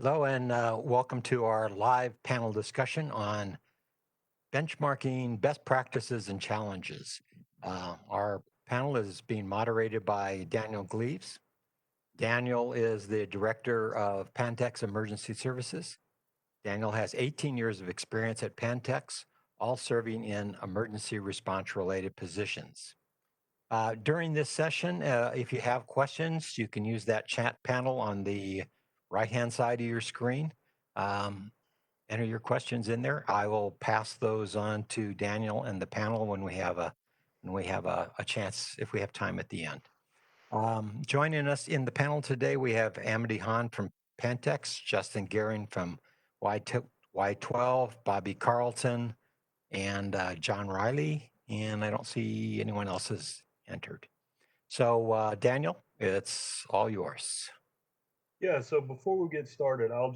Hello, and welcome to our live panel discussion on benchmarking best practices and challenges. Our panel is being moderated by Daniel Gleaves. Daniel is the Director of Pantex Emergency Services. Daniel has 18 years of experience at Pantex, all serving in emergency response related positions. During this session, if you have questions, you can use that chat panel on the right-hand side of your screen. Enter your questions in there. I will pass those on to Daniel and the panel when we have a chance, if we have time at the end. Joining us in the panel today, we have Amity Hahn from Pantex, Justin Gehring from Y12, Bobby Carlton, and John Riley. And I don't see anyone else has entered. So Daniel, it's all yours. Yeah, so before we get started, I'll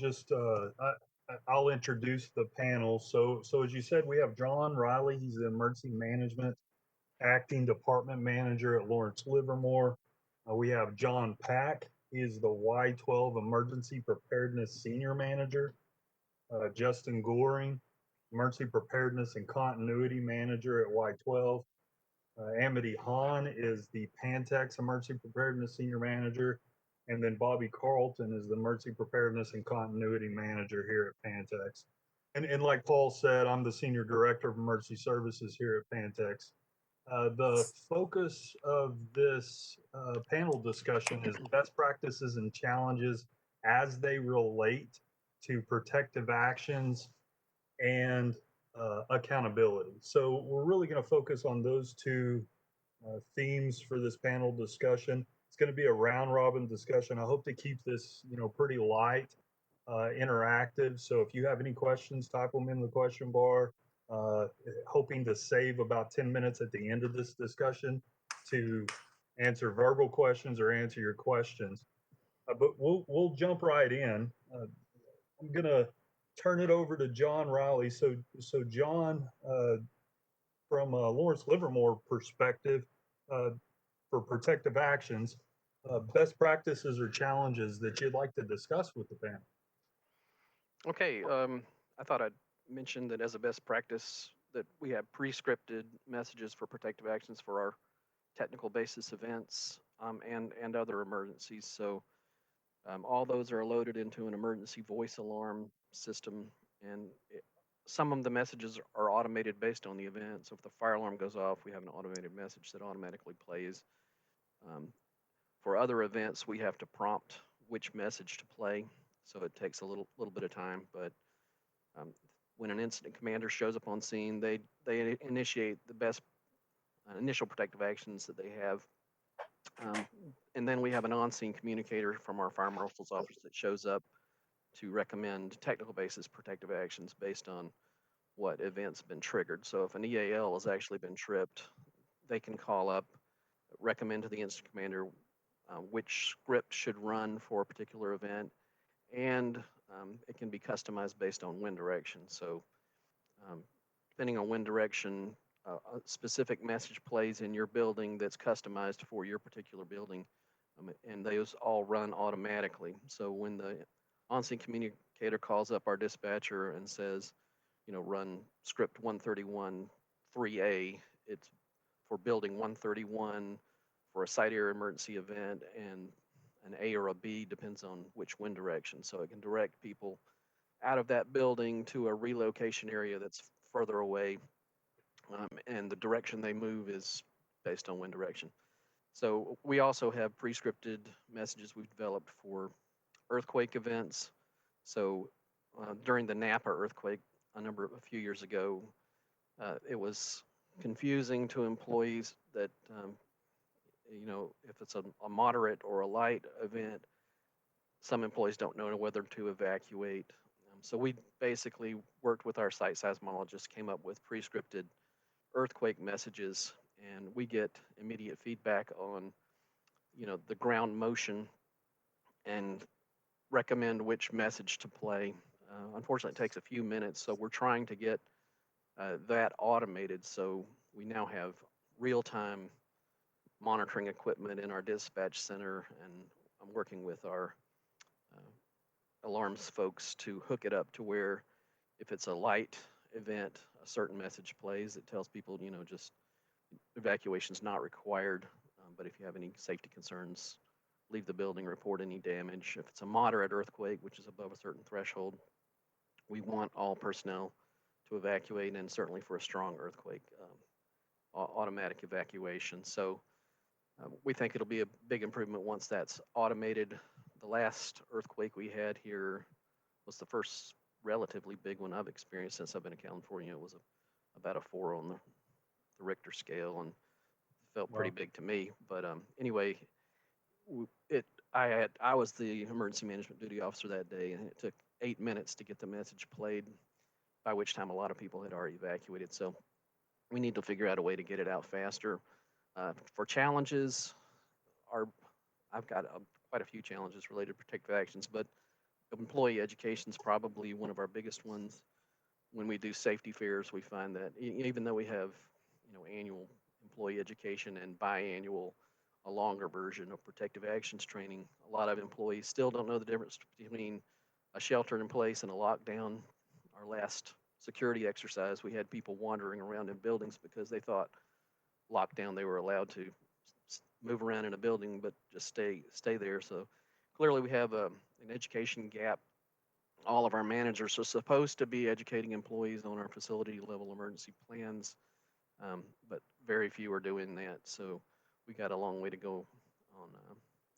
introduce the panel. So as you said, we have John Riley. He's the emergency management acting department manager at Lawrence Livermore. We have John Pack. He is the Y12 emergency preparedness senior manager. Justin Goring, emergency preparedness and continuity manager at Y12. Amity Hahn is the Pantex Emergency Preparedness Senior Manager. And then Bobby Carlton is the Emergency Preparedness and Continuity Manager here at Pantex. And like Paul said, I'm the Senior Director of Emergency Services here at Pantex. The focus of this panel discussion is best practices and challenges as they relate to protective actions and accountability. So we're really going to focus on those two themes for this panel discussion. It's going to be a round robin discussion. I hope to keep this, pretty light, interactive. So if you have any questions, type them in the question bar. Hoping to save about 10 minutes at the end of this discussion to answer verbal questions or answer your questions. But we'll jump right in. I'm gonna turn it over to John Riley. So John, from a Lawrence Livermore perspective, uh, for protective actions, best practices or challenges that you'd like to discuss with the panel. Okay, I thought I'd mention that as a best practice that we have pre-scripted messages for protective actions for our technical basis events and other emergencies. So all those are loaded into an emergency voice alarm system, and some of the messages are automated based on the event. So if the fire alarm goes off, we have an automated message that automatically plays. Um, for other events, we have to prompt which message to play, so it takes a little bit of time, but um, when an incident commander shows up on scene, they initiate the best initial protective actions that they have, um, and then we have an on-scene communicator from our fire marshal's office that shows up to recommend technical basis protective actions based on what event's been triggered. So if an EAL has actually been tripped, they can call up, recommend to the incident commander which script should run for a particular event, and it can be customized based on wind direction. So um, depending on wind direction, a specific message plays in your building that's customized for your particular building, and those all run automatically. So when the on-scene communicator calls up our dispatcher and says, run script 131 3A, it's for building 131 for a site area emergency event, and an A or a B depends on which wind direction. So it can direct people out of that building to a relocation area that's further away, and the direction they move is based on wind direction. So we also have pre-scripted messages we've developed for earthquake events. So during the Napa earthquake a few years ago, it was confusing to employees that if it's a moderate or a light event, some employees don't know whether to evacuate. So we basically worked with our site seismologists, came up with pre-scripted earthquake messages, and we get immediate feedback on, the ground motion and recommend which message to play. Unfortunately, it takes a few minutes, so we're trying to get that automated. So we now have real-time monitoring equipment in our dispatch center, and I'm working with our alarms folks to hook it up to where if it's a light event, a certain message plays that tells people, just evacuation's not required. But if you have any safety concerns, leave the building, report any damage. If it's a moderate earthquake, which is above a certain threshold, we want all personnel to evacuate, and certainly for a strong earthquake, automatic evacuation. So we think it'll be a big improvement once that's automated. The last earthquake we had here was the first relatively big one I've experienced since I've been in California. It was about a 4 on the Richter scale, and felt pretty Wow. big to me. But anyway, it I was the emergency management duty officer that day, and it took 8 minutes to get the message played, by which time a lot of people had already evacuated. So we need to figure out a way to get it out faster. For challenges, our I've got quite a few challenges related to protective actions, but employee education is probably one of our biggest ones. When we do safety fairs, we find that even though we have, annual employee education and biannual, a longer version of protective actions training, a lot of employees still don't know the difference between a shelter in place and a lockdown. Our last security exercise, we had people wandering around in buildings because they thought lockdown they were allowed to move around in a building, but just stay there. So clearly, we have an education gap. All of our managers are supposed to be educating employees on our facility level emergency plans, but very few are doing that. So we got a long way to go on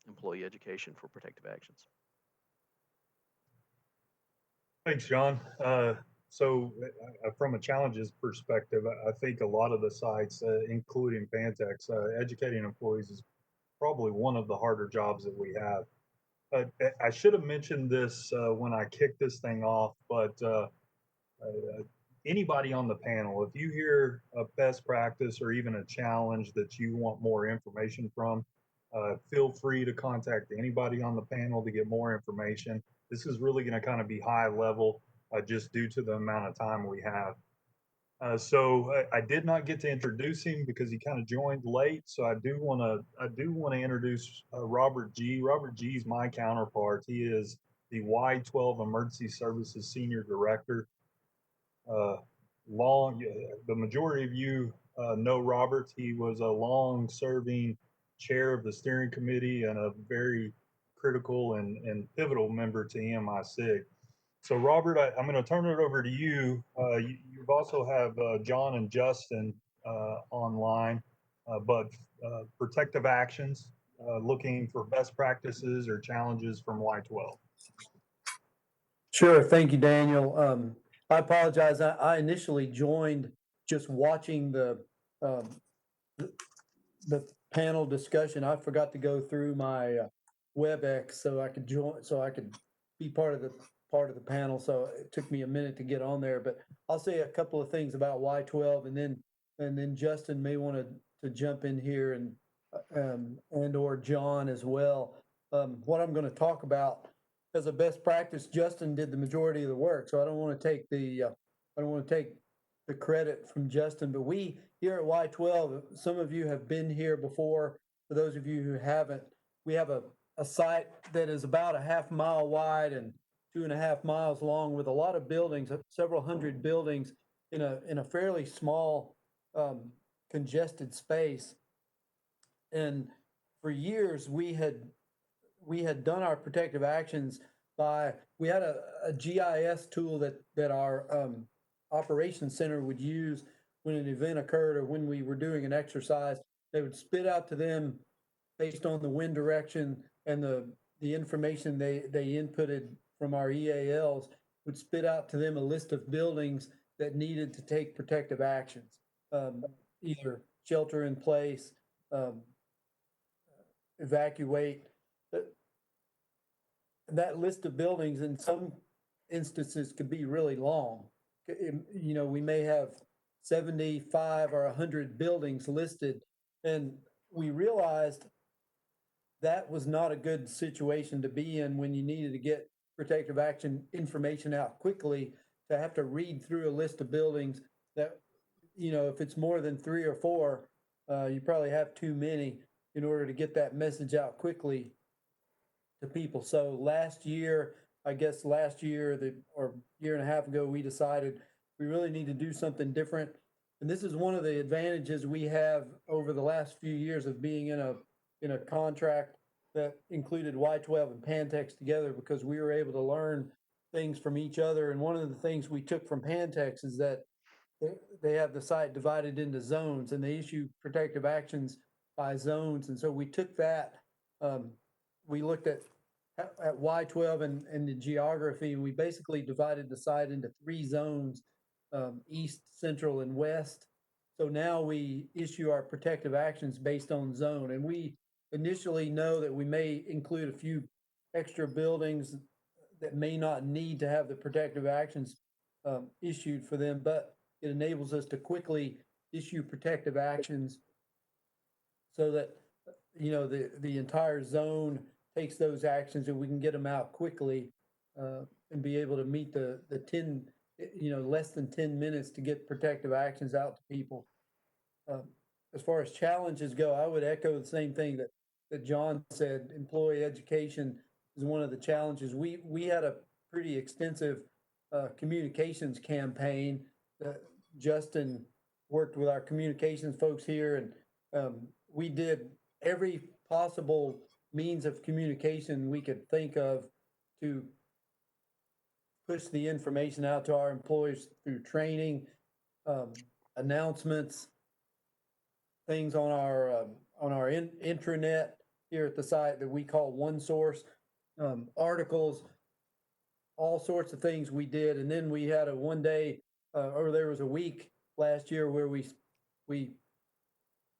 employee education for protective actions. Thanks, John. From a challenges perspective, I think a lot of the sites, including Pantex, educating employees is probably one of the harder jobs that we have. I should have mentioned this when I kicked this thing off, but anybody on the panel, if you hear a best practice or even a challenge that you want more information from, feel free to contact anybody on the panel to get more information. This is really going to kind of be high level just due to the amount of time we have. I did not get to introduce him because he kind of joined late. So I do want to introduce Robert G. Robert G is my counterpart. He is the Y12 Emergency Services Senior Director. Uh, the majority of you know Robert. He was a long-serving chair of the steering committee and a very critical and pivotal member to EMI-SIG. So, Robert, I'm going to turn it over to you. You've also have John and Justin online, but protective actions, looking for best practices or challenges from Y12. Sure. Thank you, Daniel. I apologize. I initially joined just watching um, the panel discussion. I forgot to go through my WebEx so I could join, so I could be part of the panel. So it took me a minute to get on there, but I'll say a couple of things about Y12, and then Justin may want to jump in here and or John as well. What I'm going to talk about as a best practice, Justin did the majority of the work, so I don't want to take the credit from Justin. But we here at Y12, some of you have been here before. For those of you who haven't, we have a site that is about a half mile wide and 2.5 miles long, with a lot of buildings, several hundred buildings in a fairly small congested space. And for years we had done our protective actions by, we had a GIS tool that our operations center would use when an event occurred or when we were doing an exercise. They would spit out to them based on the wind direction and the information they inputted from our EALs, would spit out to them a list of buildings that needed to take protective actions, either shelter in place, um, evacuate. That list of buildings in some instances could be really long. We may have 75 or 100 buildings listed, and we realized that was not a good situation to be in when you needed to get protective action information out quickly, to have to read through a list of buildings that, if it's more than 3 or 4, you probably have too many in order to get that message out quickly to people. So last year, I guess last year, or year and a half ago, we decided we really need to do something different. And this is one of the advantages we have over the last few years of being in a contract that included Y12 and Pantex together, because we were able to learn things from each other. And one of the things we took from Pantex is that they have the site divided into zones, and they issue protective actions by zones. And so we took that, um, we looked at Y12 and the geography, and we basically divided the site into three zones, east, central, and west. So now we issue our protective actions based on zone, and we initially know that we may include a few extra buildings that may not need to have the protective actions issued for them, but it enables us to quickly issue protective actions so that, the entire zone takes those actions and we can get them out quickly, and be able to meet the 10, less than 10 minutes to get protective actions out to people. Um, as far as challenges go, I would echo the same thing that John said. Employee education is one of the challenges. We had a pretty extensive communications campaign that Justin worked with our communications folks here, and we did every possible means of communication we could think of to push the information out to our employees through training, um, announcements, things on our intranet here at the site that we call One Source, articles, all sorts of things we did. And then we had a one day, or there was a week last year where we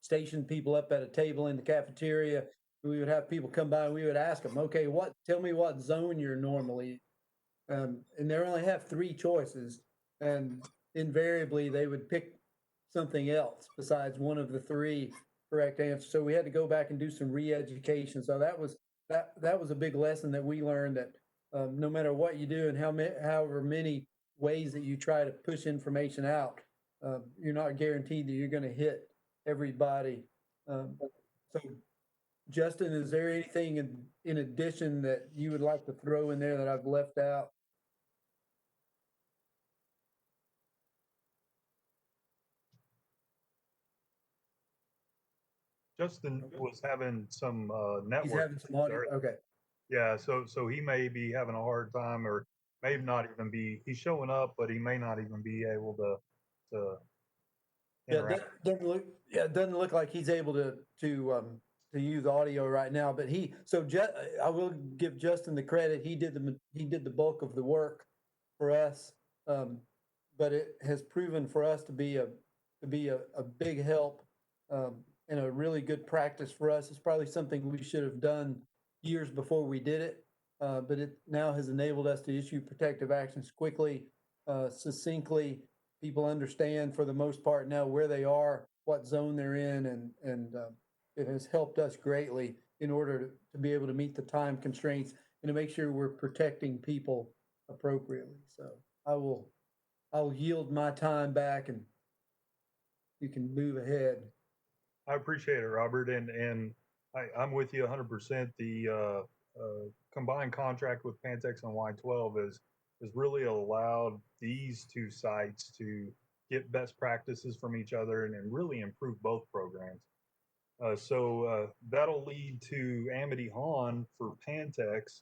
stationed people up at a table in the cafeteria. We would have people come by and we would ask them, okay, tell me what zone you're normally. And they only have three choices, and invariably they would pick something else besides one of the three correct answers. So we had to go back and do some re-education. So that was a big lesson that we learned, that no matter what you do and however many ways that you try to push information out, you're not guaranteed that you're going to hit everybody. So Justin, is there anything in addition that you would like to throw in there that I've left out? Justin was having some He's network having some issues. audio. Okay. Yeah, so he may be having a hard time, or may not even be. He's showing up, but he may not even be able to Yeah, interact. it doesn't look like he's able to use audio right now. But I will give Justin the credit. He did the bulk of the work for us, but it has proven for us to be a big help, and a really good practice for us. It's probably something we should have done years before we did it, but it now has enabled us to issue protective actions quickly, succinctly. People understand for the most part now where they are, what zone they're in, and it has helped us greatly in order to be able to meet the time constraints and to make sure we're protecting people appropriately. So I'll yield my time back and you can move ahead. I appreciate it, Robert, and I'm with you 100%. The combined contract with Pantex and Y12 has really allowed these two sites to get best practices from each other and really improve both programs. So that'll lead to Amity Hahn for Pantex,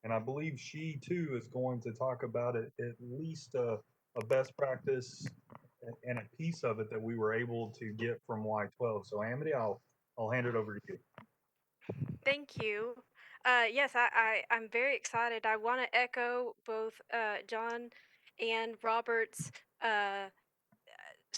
and I believe she too is going to talk about it, at least a best practice and a piece of it that we were able to get from Y12. So Amity, I'll hand it over to you. Thank you. Yes, I'm very excited. I want to echo both John and Robert's uh,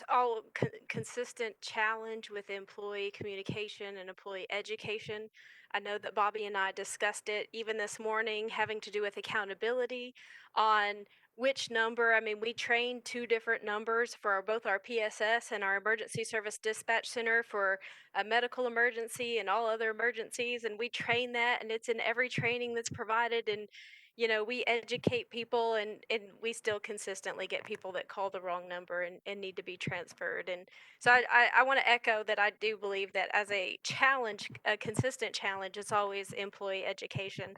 all consistent challenge with employee communication and employee education. I know that Bobby and I discussed it even this morning, having to do with accountability on which number. I mean, we trained two different numbers for both our PSS and our emergency service dispatch center for a medical emergency and all other emergencies. And we train that, and it's in every training that's provided. And we educate people, and we still consistently get people that call the wrong number and need to be transferred. And so I want to echo that I do believe that as a challenge, a consistent challenge, it's always employee education.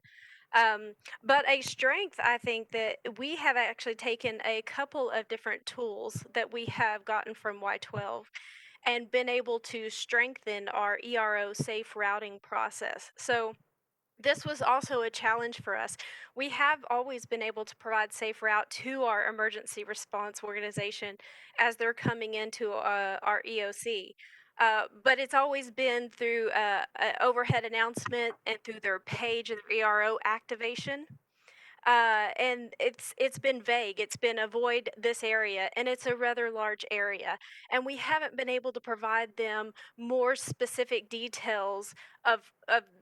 But a strength, I think that we have actually taken a couple of different tools that we have gotten from Y12 and been able to strengthen our ERO safe routing process. So this was also a challenge for us. We have always been able to provide safe route to our emergency response organization as they're coming into our EOC. But it's always been through an overhead announcement and through their page of their ERO activation. And it's been vague. It's been avoid this area, and it's a rather large area, and we haven't been able to provide them more specific details of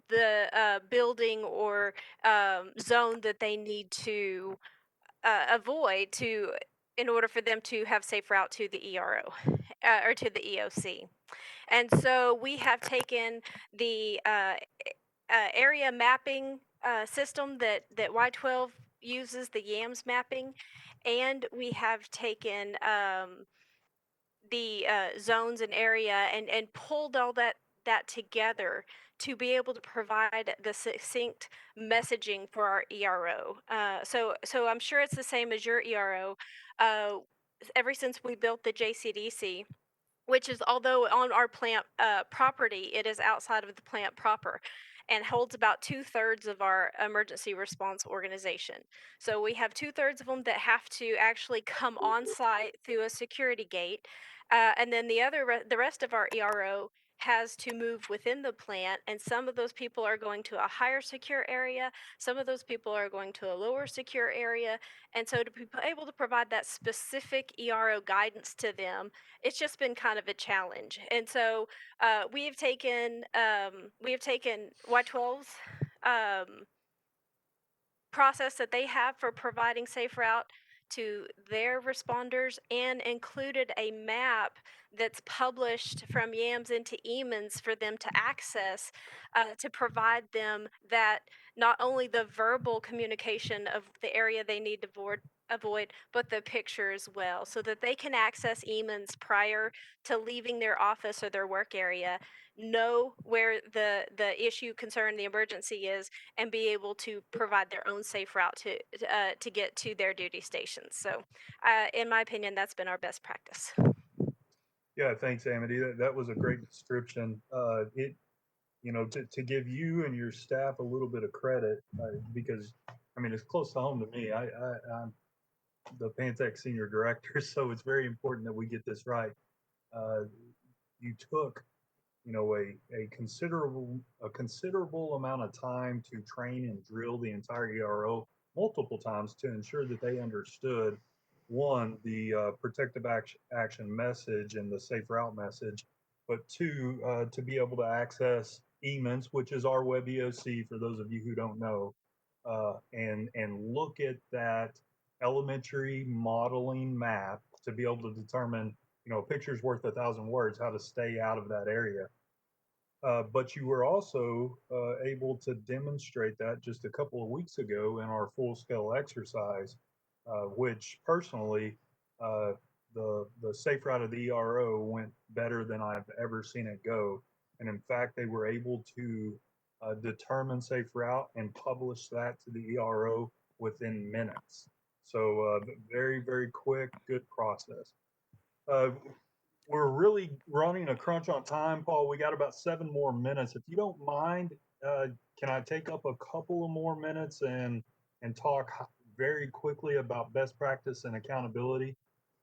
the building or zone that they need to avoid to in order for them to have safe route to the ERO or to the EOC. And so we have taken the area mapping system that Y12 uses, the YAMS mapping, and we have taken the zones and area and pulled all that together to be able to provide the succinct messaging for our ERO. So I'm sure it's the same as your ERO. Uh, Ever since we built the JCDC, which is, although on our plant property, it is outside of the plant proper and holds about 2/3 of our emergency response organization. So we have 2/3 of them that have to actually come on site through a security gate, and then the rest of our ERO has to move within the plant, and some of those people are going to a higher secure area, some of those people are going to a lower secure area, and so to be able to provide that specific ERO guidance to them, it's just been kind of a challenge. And so we have taken Y12's um, process that they have for providing safe route to their responders and included a map that's published from YAMS into EMINS for them to access to provide them that not only the verbal communication of the area they need to avoid, but the picture as well, so that they can access EMINS prior to leaving their office or their work area, know where the issue, concern, the emergency is, and be able to provide their own safe route to get to their duty stations. So, in my opinion, that's been our best practice. Yeah, thanks, Amity. That was a great description. It, to give you and your staff a little bit of credit, because I mean it's close to home to me. I'm the Pantech senior director, so it's very important that we get this right. Uh, you took, a considerable amount of time to train and drill the entire ERO multiple times to ensure that they understood, one, the protective action message and the safe route message, but two, to be able to access EMINS, which is our web EOC for those of you who don't know, and look at that elementary modeling map to be able to determine, a picture's worth 1,000 words, how to stay out of that area. But you were also able to demonstrate that just a couple of weeks ago in our full scale exercise, which personally, the safe route of the ERO went better than I've ever seen it go. And in fact, they were able to determine safe route and publish that to the ERO within minutes. So very, very quick, good process. We're really running a crunch on time, Paul. We got about 7 more minutes. If you don't mind, can I take up a couple of more minutes and talk very quickly about best practice and accountability?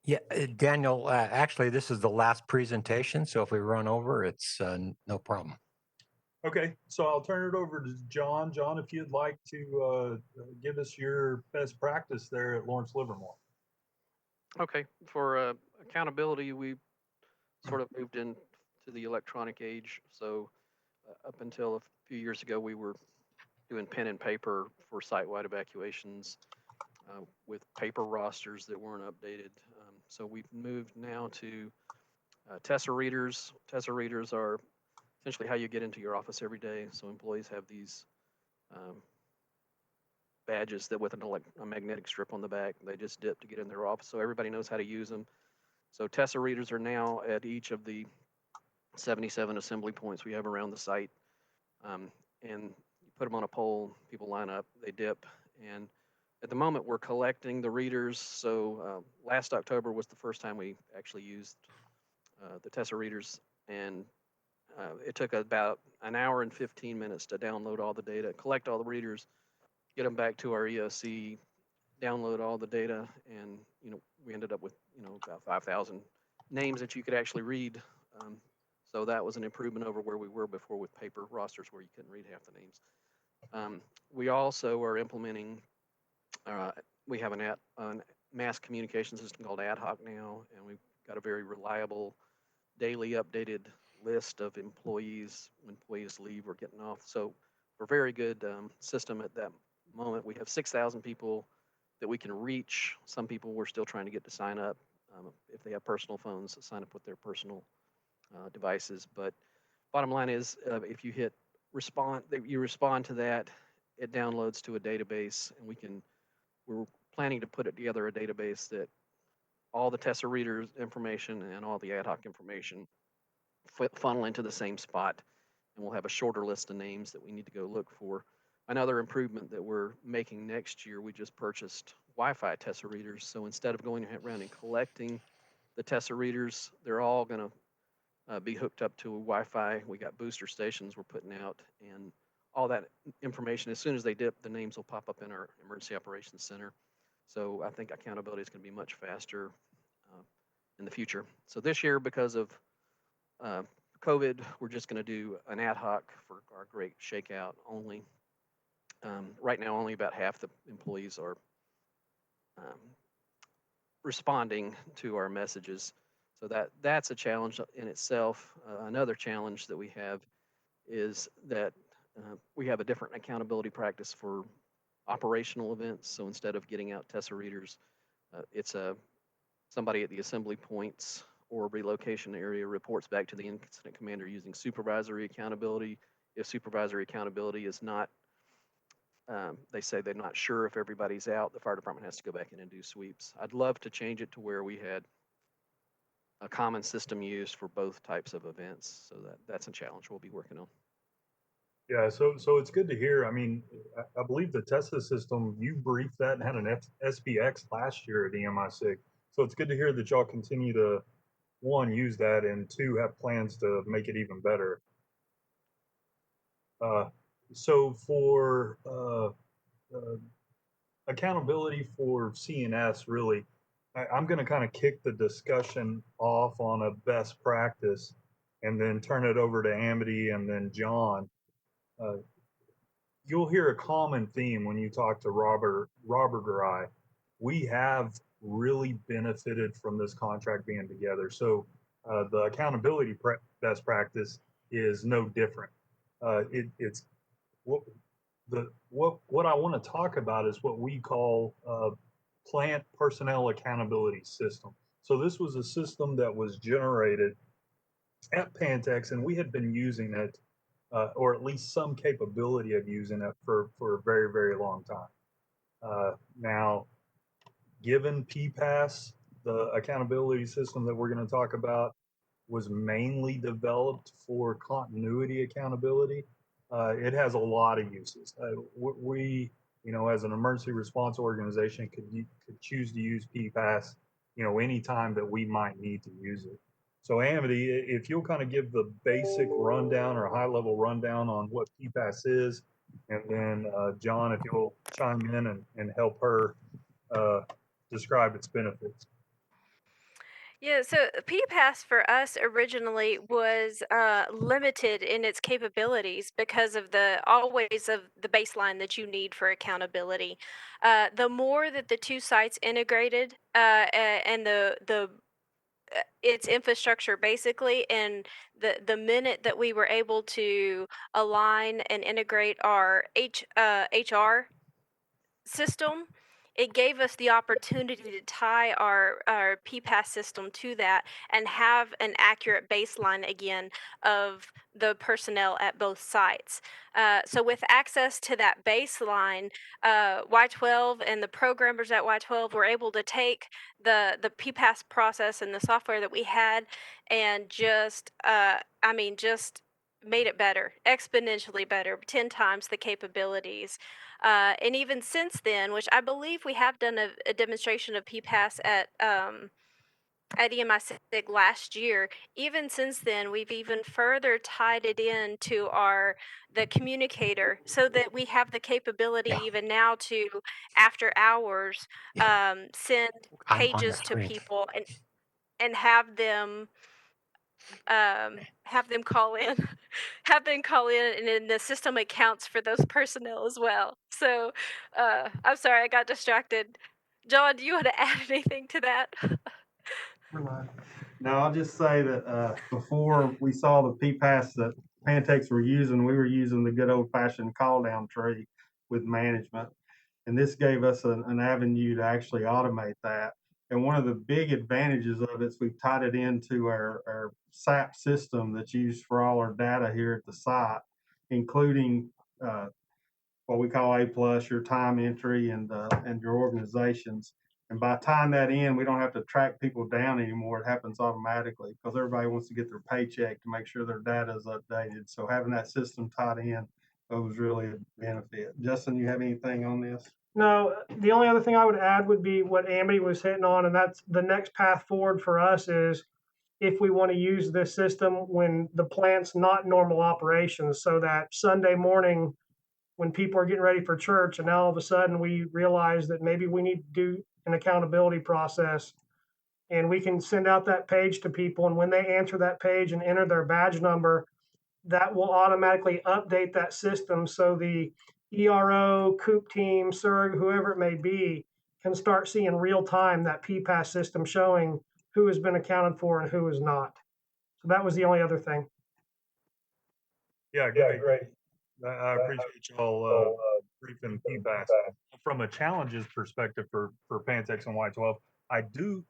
Yeah, Daniel, actually, this is the last presentation, so if we run over, it's no problem. Okay, so I'll turn it over to John. John, if you'd like to give us your best practice there at Lawrence Livermore. Okay, for accountability, we sort of moved into the electronic age. So up until a few years ago, we were doing pen and paper for site-wide evacuations with paper rosters that weren't updated. So we've moved now to Tessa readers. Tessa readers are essentially how you get into your office every day. So employees have these badges that with a magnetic strip on the back, they just dip to get in their office. So everybody knows how to use them. So Tessa readers are now at each of the 77 assembly points we have around the site. And put them on a pole, people line up, they dip, and at the moment we're collecting the readers. So last October was the first time we actually used the Tessa readers, and it took about an hour and 15 minutes to download all the data, collect all the readers, get them back to our EOC, download all the data, and we ended up with about 5,000 names that you could actually read. So that was an improvement over where we were before with paper rosters where you couldn't read half the names. We also are implementing. We have a mass communication system called Ad Hoc now, and we've got a very reliable, daily updated list of employees when employees leave or getting off. So we're a very good system at that moment. We have 6,000 people that we can reach. Some people we're still trying to get to sign up. If they have personal phones, sign up with their personal devices. But bottom line is, if you hit respond, you respond to that, it downloads to a database, and we're planning to put it together a database that all the Tessa readers information and all the ad hoc information funnel into the same spot, and we'll have a shorter list of names that we need to go look for. Another improvement that we're making next year, we just purchased Wi-Fi Tessa readers. So instead of going around and collecting the Tessa readers, they're all going to be hooked up to Wi-Fi. We got booster stations we're putting out, and all that information, as soon as they dip, the names will pop up in our emergency operations center. So I think accountability is going to be much faster in the future. So this year, because of COVID, we're just going to do an ad hoc for our great shakeout only. Right now, only about half the employees are responding to our messages. So that's a challenge in itself. Another challenge that we have is that we have a different accountability practice for operational events. So instead of getting out Tessa readers, it's somebody at the assembly points or relocation area reports back to the incident commander using supervisory accountability. If supervisory accountability is not, they say they're not sure if everybody's out, the fire department has to go back in and do sweeps. I'd love to change it to where we had a common system used for both types of events. So that's a challenge we'll be working on. Yeah, so it's good to hear. I mean, I believe the Tesla system, you briefed that and had an SPX last year at EMI6. So it's good to hear that y'all continue to, one, use that, and two, have plans to make it even better. So for accountability for CNS, really, I'm going to kind of kick the discussion off on a best practice and then turn it over to Amity and then John. You'll hear a common theme when you talk to Robert or I. We have really benefited from this contract being together. So the accountability best practice is no different. It's what I want to talk about is what we call plant personnel accountability system. So this was a system that was generated at Pantex, and we had been using it, or at least some capability of using it for a very, very long time. Now, given PPAS, the accountability system that we're going to talk about was mainly developed for continuity accountability. It has a lot of uses. We, as an emergency response organization, could choose to use PPAS, anytime that we might need to use it. So Amity, if you'll kind of give the basic rundown or high level rundown on what PPAS is, and then John, if you'll chime in and help her describe its benefits. Yeah, so PPAS for us originally was limited in its capabilities because of the always of the baseline that you need for accountability. The more that the two sites integrated and the its infrastructure basically, and the minute that we were able to align and integrate our HR system, it gave us the opportunity to tie our PPAS system to that and have an accurate baseline again of the personnel at both sites. So with access to that baseline, Y12 and the programmers at Y12 were able to take the PPAS process and the software that we had and just made it better, exponentially better, 10 times the capabilities. And even since then, which I believe we have done a demonstration of PPAS at EMI-SIG last year. Even since then, we've even further tied it into the communicator so that we have the capability Yeah. even now to, after hours, Yeah. send On the pages to screen. people and have them call in, have them call in, and then the system accounts for those personnel as well. So, I'm sorry, I got distracted. John, do you want to add anything to that? No, I'll just say that before we saw the PPAS that Pantex were using, we were using the good old fashioned call down tree with management. And this gave us an avenue to actually automate that. And one of the big advantages of it is we've tied it into our SAP system that's used for all our data here at the site, including what we call A+, your time entry and your organizations. And by tying that in, we don't have to track people down anymore. It happens automatically because everybody wants to get their paycheck to make sure their data is updated. So having that system tied in was really a benefit. Justin, you have anything on this? No, the only other thing I would add would be what Amity was hitting on, and that's the next path forward for us is if we want to use this system when the plant's not normal operations, so that Sunday morning when people are getting ready for church and now all of a sudden we realize that maybe we need to do an accountability process, and we can send out that page to people, and when they answer that page and enter their badge number, that will automatically update that system so the ERO, Coop team, SURG, whoever it may be, can start seeing real time that PPAS system showing who has been accounted for and who is not. So that was the only other thing. Yeah, great. I appreciate y'all briefing PPAS. From a challenges perspective for Pantex and Y12, I do,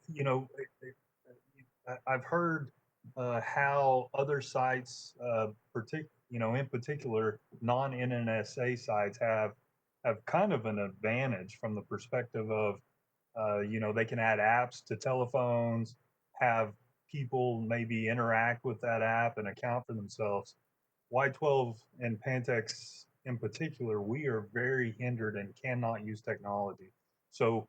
I've heard how other sites, in particular, non-NNSA sites have kind of an advantage from the perspective of, they can add apps to telephones, have people maybe interact with that app and account for themselves. Y12 and Pantex in particular, we are very hindered and cannot use technology. So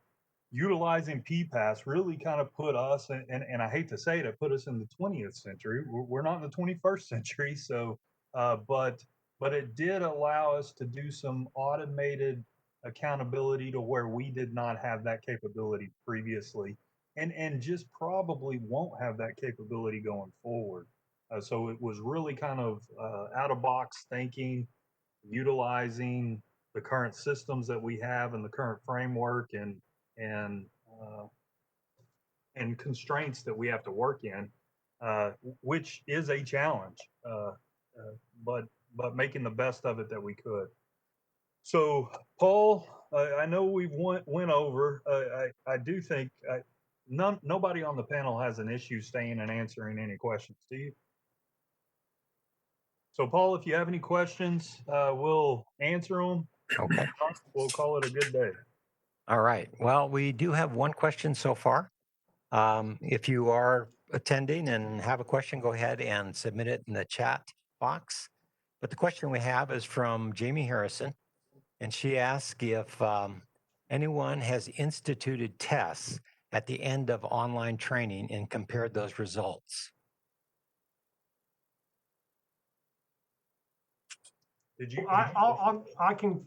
utilizing PPAS really kind of put us, and I hate to say it put us in the 20th century. We're not in the 21st century. So, but it did allow us to do some automated accountability to where we did not have that capability previously, and just probably won't have that capability going forward. So it was really kind of out of box thinking, utilizing the current systems that we have and the current framework and uh, and constraints that we have to work in, which is a challenge. But making the best of it that we could. So, Paul, I know we went over. I do think nobody on the panel has an issue staying and answering any questions. Do you? So, Paul, if you have any questions, we'll answer them. Okay. We'll call it a good day. All right. Well, we do have one question so far. If you are attending and have a question, go ahead and submit it in the chat box. But the question we have is from Jamie Harrison, and she asks if anyone has instituted tests at the end of online training and compared those results. Did you? I can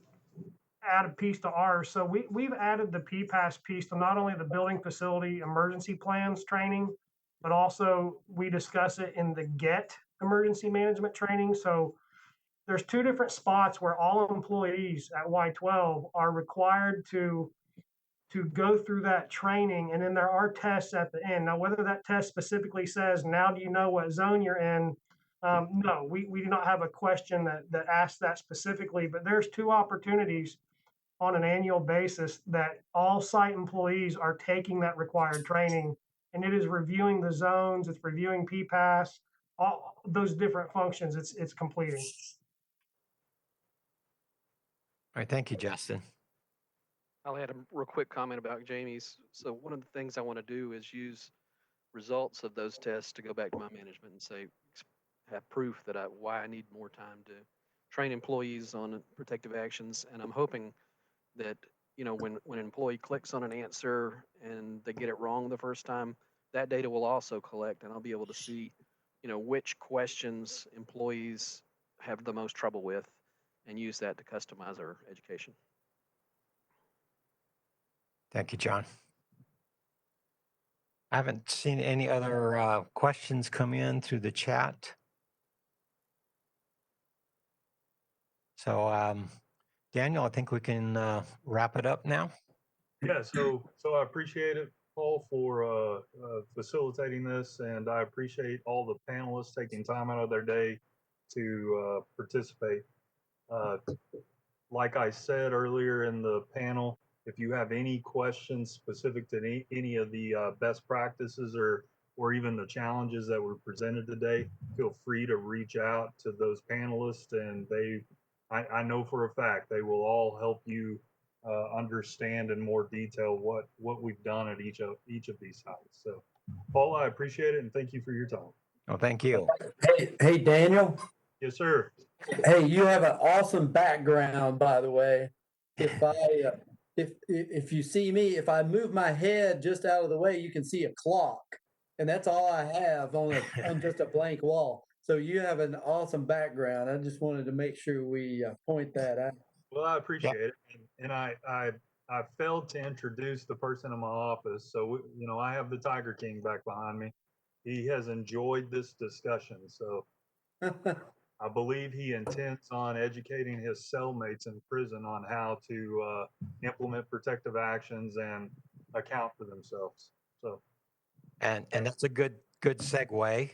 add a piece to ours. So we've added the PPAS piece to not only the building facility emergency plans training, but also we discuss it in the GET emergency management training. So there's two different spots where all employees at Y12 are required to go through that training, and then there are tests at the end. Now, whether that test specifically says, now do you know what zone you're in? No, we do not have a question that asks that specifically, but there's two opportunities on an annual basis that all site employees are taking that required training, and it is reviewing the zones, it's reviewing PPAS, all those different functions it's completing. All right. Thank you, Justin. I'll add a real quick comment about Jamie's. So one of the things I want to do is use results of those tests to go back to my management and say, have proof that why I need more time to train employees on protective actions. And I'm hoping that, when an employee clicks on an answer and they get it wrong the first time, that data will also collect, and I'll be able to see, which questions employees have the most trouble with, and use that to customize our education. Thank you, John. I haven't seen any other questions come in through the chat. So, Daniel, I think we can wrap it up now. Yeah, so I appreciate it, Paul, for facilitating this, and I appreciate all the panelists taking time out of their day to participate. Like I said earlier in the panel, if you have any questions specific to any of the best practices or even the challenges that were presented today, feel free to reach out to those panelists, and I know for a fact they will all help you understand in more detail what we've done at each of these sites. So, Paul, I appreciate it, and thank you for your time. Oh, thank you. Hey, Daniel. Yes, sir. Hey, you have an awesome background, by the way. If you see me, if I move my head just out of the way, you can see a clock, and that's all I have on just a blank wall. So you have an awesome background. I just wanted to make sure we point that out. Well, I appreciate it, and I failed to introduce the person in my office, so I have the Tiger King back behind me. He has enjoyed this discussion, so I believe he intends on educating his cellmates in prison on how to implement protective actions and account for themselves. So, And that's a good segue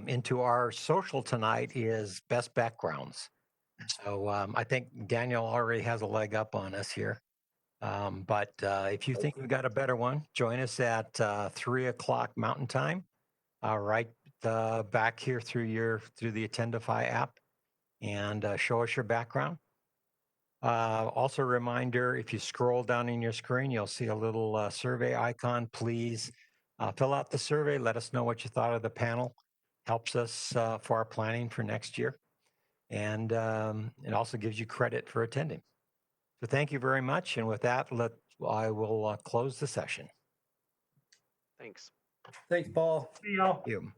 into our social tonight is best backgrounds. So I think Daniel already has a leg up on us here. But if you think we've got a better one, join us at 3:00 Mountain Time, right back here through the Attendify app, and show us your background. Also, a reminder: if you scroll down in your screen, you'll see a little survey icon. Please fill out the survey. Let us know what you thought of the panel. Helps us for our planning for next year, and it also gives you credit for attending. So thank you very much. And with that, I will close the session. Thanks. Thanks, Paul. See y'all. Thank you.